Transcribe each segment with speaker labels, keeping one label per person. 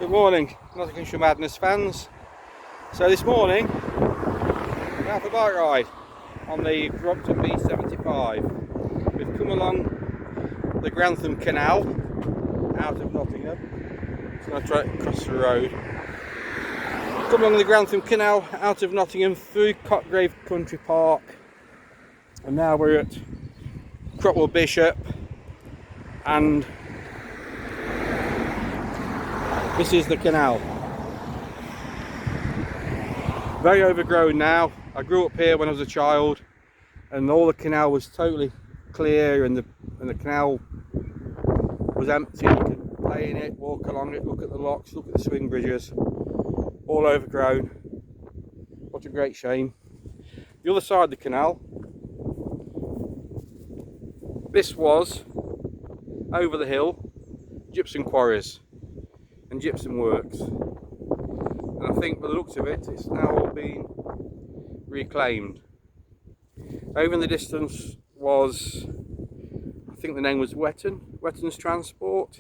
Speaker 1: Good morning, Nottinghamshire Madness fans. So this morning we're out for a bike ride on the Brompton B75. We've come along the Grantham Canal out of Nottingham. Just going to try to cross the road. Come along the Grantham Canal out of Nottingham through Cotgrave Country Park, and now we're at Cropwell Bishop, and this is the canal. Very overgrown now. I grew up here when I was a child, and all the canal was totally clear, and the canal was empty. You could play in it, walk along it, look at the locks, look at the swing bridges. All overgrown. What a great shame. The other side of the canal, this was over the hill gypsum quarries and gypsum works, and I think by the looks of it, it's now all been reclaimed. Over in the distance was, I think the name was Wetton's Transport,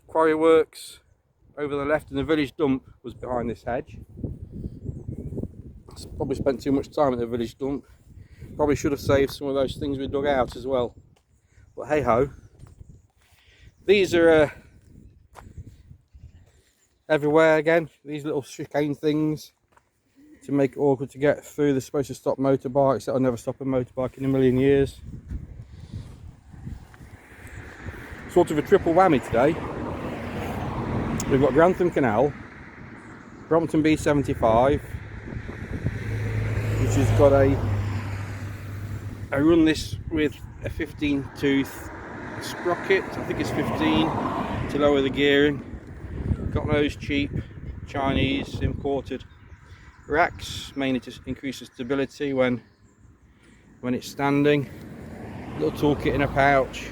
Speaker 1: quarry works over the left, and the village dump was behind this hedge. Probably spent too much time at the village dump. Probably should have saved some of those things we dug out as well, but hey ho. These are everywhere again, these little chicane things to make it awkward to get through. They're supposed to stop motorbikes. That'll never stop a motorbike in a million years. Sort of a triple whammy today. We've got Grantham Canal, Brompton B75, which has got I run this with a 15 tooth sprocket, I think it's 15, to lower the gearing. Got those cheap Chinese imported racks, mainly to increase the stability when it's standing. Little toolkit in a pouch.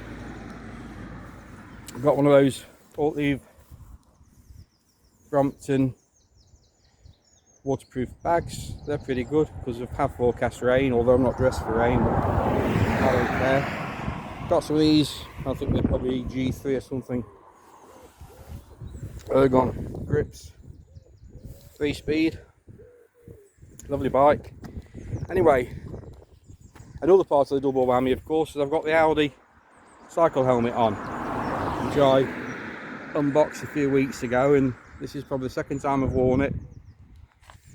Speaker 1: I've got one of those Leave Brompton waterproof bags. They're pretty good because of have forecast rain, although I'm not dressed for rain, but I don't care. Got some of these, I think they're probably G3 or something. Ergon grips, 3-speed, lovely bike. Anyway, another part of the double whammy, of course, is I've got the Audi cycle helmet on, which I unboxed a few weeks ago, and this is probably the second time I've worn it.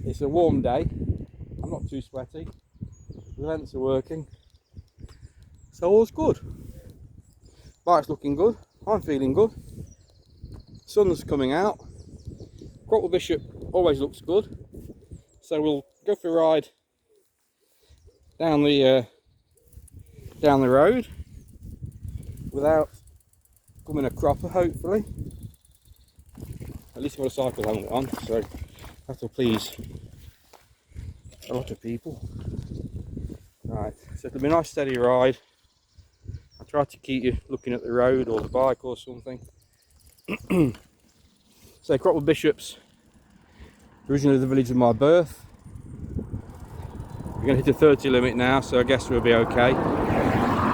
Speaker 1: It's a warm day, I'm not too sweaty, the vents are working, so all's good. Bike's looking good, I'm feeling good. Sun's coming out. Cropwell Bishop always looks good, so we'll go for a ride down the road without becoming a cropper, hopefully. At least I've got a cycle helmet on, so that'll please a lot of people. Right, so it'll be a nice steady ride. I'll try to keep you looking at the road or the bike or something. So Cropwell Bishop's originally the village of my birth. We're going to hit a 30 limit now, so I guess we'll be okay.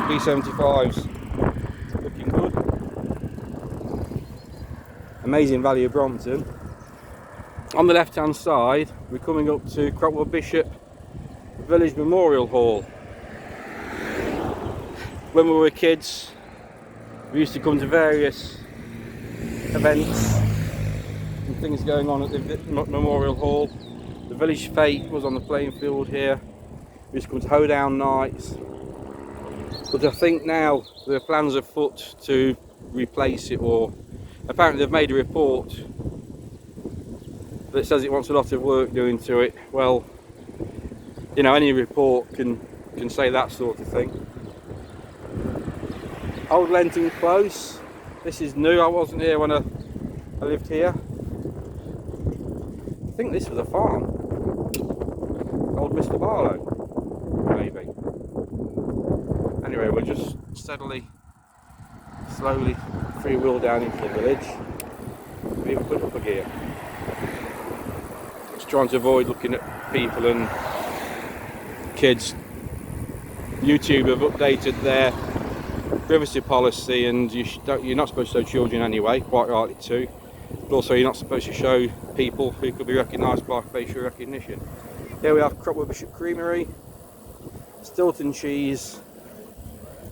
Speaker 1: B75's looking good. Amazing Valley of Brompton. On the left hand side, we're coming up to Cropwell Bishop Village Memorial Hall. When we were kids, we used to come to various events and things going on at the Memorial Hall. The village fete was on the playing field here. We used to come to hoedown nights, but I think now there are plans afoot to replace it, or apparently they've made a report that says it wants a lot of work doing to it. Well, you know, any report can say that sort of thing. Old Lenton Close, this is new. I wasn't here when I lived here. I think this was a farm. Old Mr. Barlow, maybe. Anyway, we'll just slowly free-wheel down into the village. We'll even put up a gear. Just trying to avoid looking at people and kids. YouTube have updated their privacy policy, and you're not supposed to show children anyway, quite rightly too. But also you're not supposed to show people who could be recognised by facial recognition. Here we have Cropwell Bishop Creamery, Stilton cheese,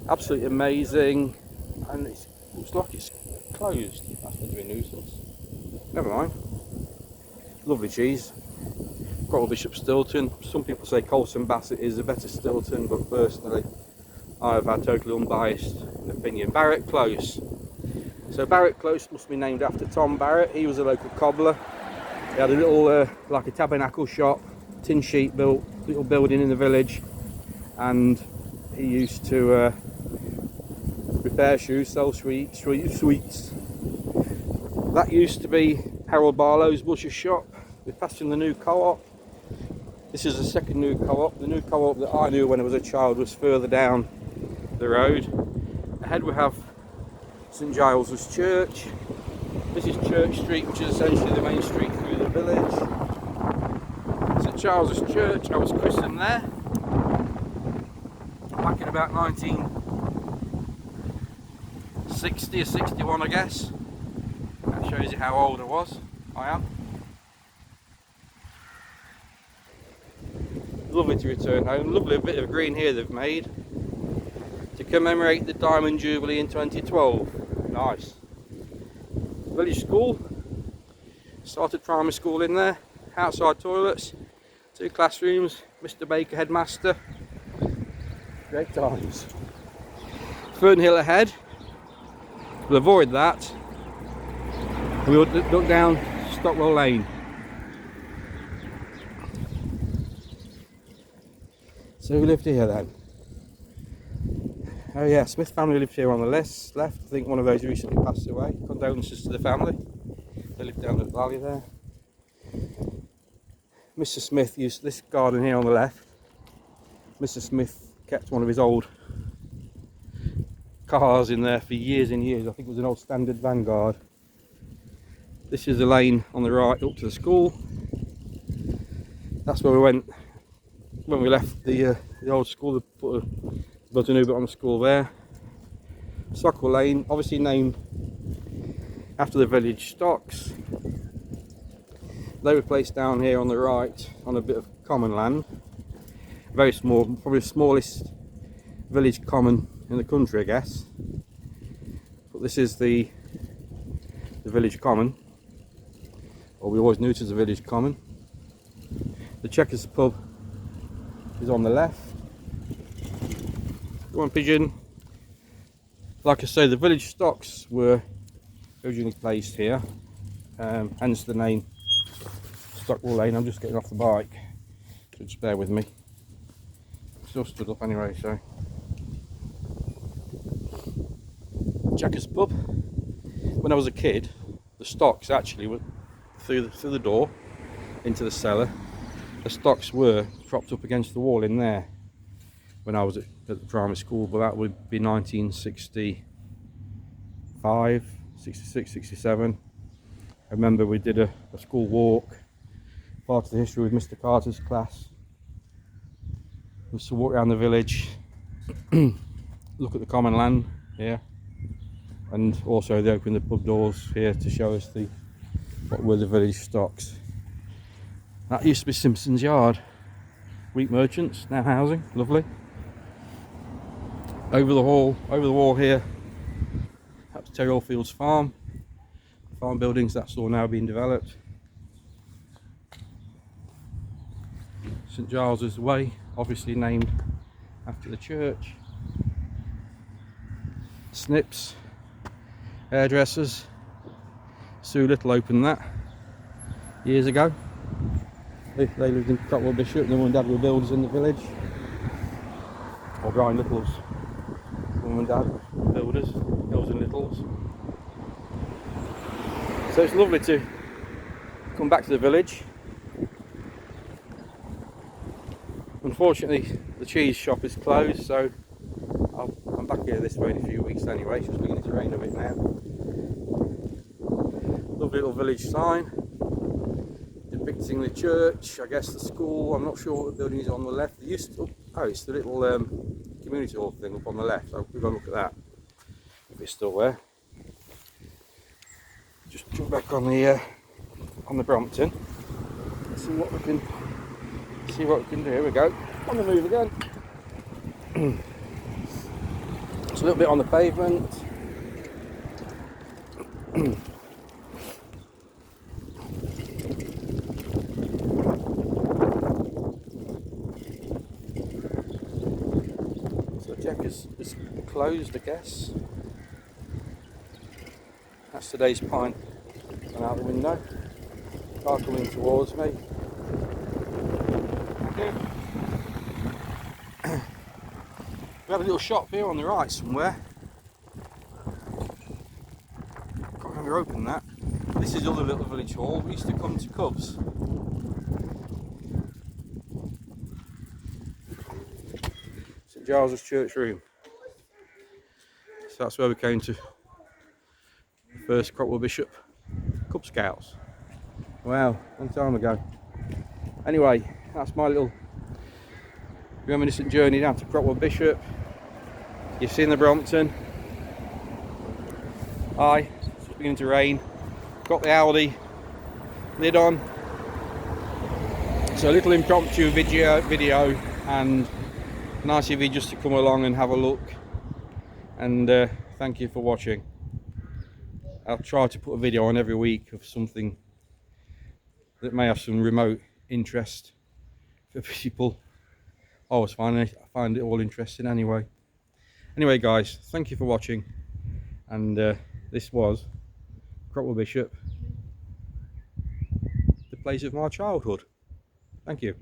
Speaker 1: absolutely amazing, and it looks like it's closed. That's going to be a nuisance. Never mind. Lovely cheese. Cropwell Bishop Stilton. Some people say Colson Bassett is a better Stilton, but personally I have had totally unbiased opinion. Barrett Close. So Barrett Close must be named after Tom Barrett. He was a local cobbler. He had a little like a tabernacle shop, tin sheet built, little building in the village, and he used to repair shoes, sell sweets. That used to be Harold Barlow's butcher shop. We're passing the new co-op. This is the second new co-op. The new co-op that I knew when I was a child was further down the road. Ahead we have St Giles's Church. This is Church Street, which is essentially the main street through the village. St Giles's Church, I was christened there back in about 1960 or 61, I guess. That shows you how old I am. Lovely to return home. Lovely bit of green here they've made to commemorate the Diamond Jubilee in 2012. Nice. Village school. Started primary school in there. Outside toilets. 2 classrooms. Mr. Baker headmaster. Great times. Fernhill ahead. We'll avoid that. We'll look down Stockwell Lane. So who lived here then? Oh yeah, Smith family lived here on the left. I think one of those recently passed away. Condolences to the family. They lived down at the valley there. Mr. Smith used this garden here on the left. Mr. Smith kept one of his old cars in there for years and years. I think it was an old Standard Vanguard. This is the lane on the right up to the school. That's where we went when we left the old school. They built a new bit on the school there. Stockwell Lane, obviously named after the village stocks. They were placed down here on the right on a bit of common land. Very small, probably the smallest village common in the country, I guess. But this is the village common, or we always knew it as the village common. The Checkers pub is on the left. Go on, pigeon. Like I say, the village stocks were originally placed here, hence the name Stockwell Lane. I'm just getting off the bike, so just bear with me. Still stood up anyway, so. Checkers pub. When I was a kid, the stocks actually were through the door into the cellar. The stocks were propped up against the wall in there when I was at the primary school, but that would be 1965, 66, 67. I remember we did a school walk, part of the history with Mr. Carter's class. We used to walk around the village, look at the common land here, and also they opened the pub doors here to show us what were the village stocks. That used to be Simpson's Yard. Wheat merchants, now housing, lovely. Over the wall here, that's Terry Oldfield's farm. Farm buildings, that's all now being developed. St Giles's Way, obviously named after the church. Snips, hairdressers. Sue Little opened that years ago. They lived in Cropwell Bishop. Their mum and dad were builders in the village. Or Brian Little's mum and dad were builders, Hills and Littles. So it's lovely to come back to the village. Unfortunately, the cheese shop is closed, so I'm back here this way in a few weeks anyway. It's just beginning to rain a bit now. Lovely little village sign depicting the church, I guess the school. I'm not sure what the building is on the left. It's the little community hall thing up on the left. So we've got to look at that if it's still there. just jump back on the Brompton. See what we can do. Here we go. On the move again. It's a little bit on the pavement. So Jack is closed, I guess. That's today's pine. And out the window. Car coming towards me. We have a little shop here on the right somewhere. Can't remember opening that. This is other little village hall. We used to come to Cubs. St Giles's Church Room. So that's where we came to the first Cropwell Bishop Cub Scouts. Wow, long time ago. Anyway, that's my little reminiscent journey down to Cropwell Bishop. You've seen the Brompton. Hi, it's beginning to rain. Got the Audi lid on. So a little impromptu video and nice of you just to come along and have a look. And thank you for watching. I'll try to put a video on every week of something that may have some remote interest for people. I always find it all interesting anyway. Anyway guys, thank you for watching, and this was Cropwell Bishop, the place of my childhood. Thank you.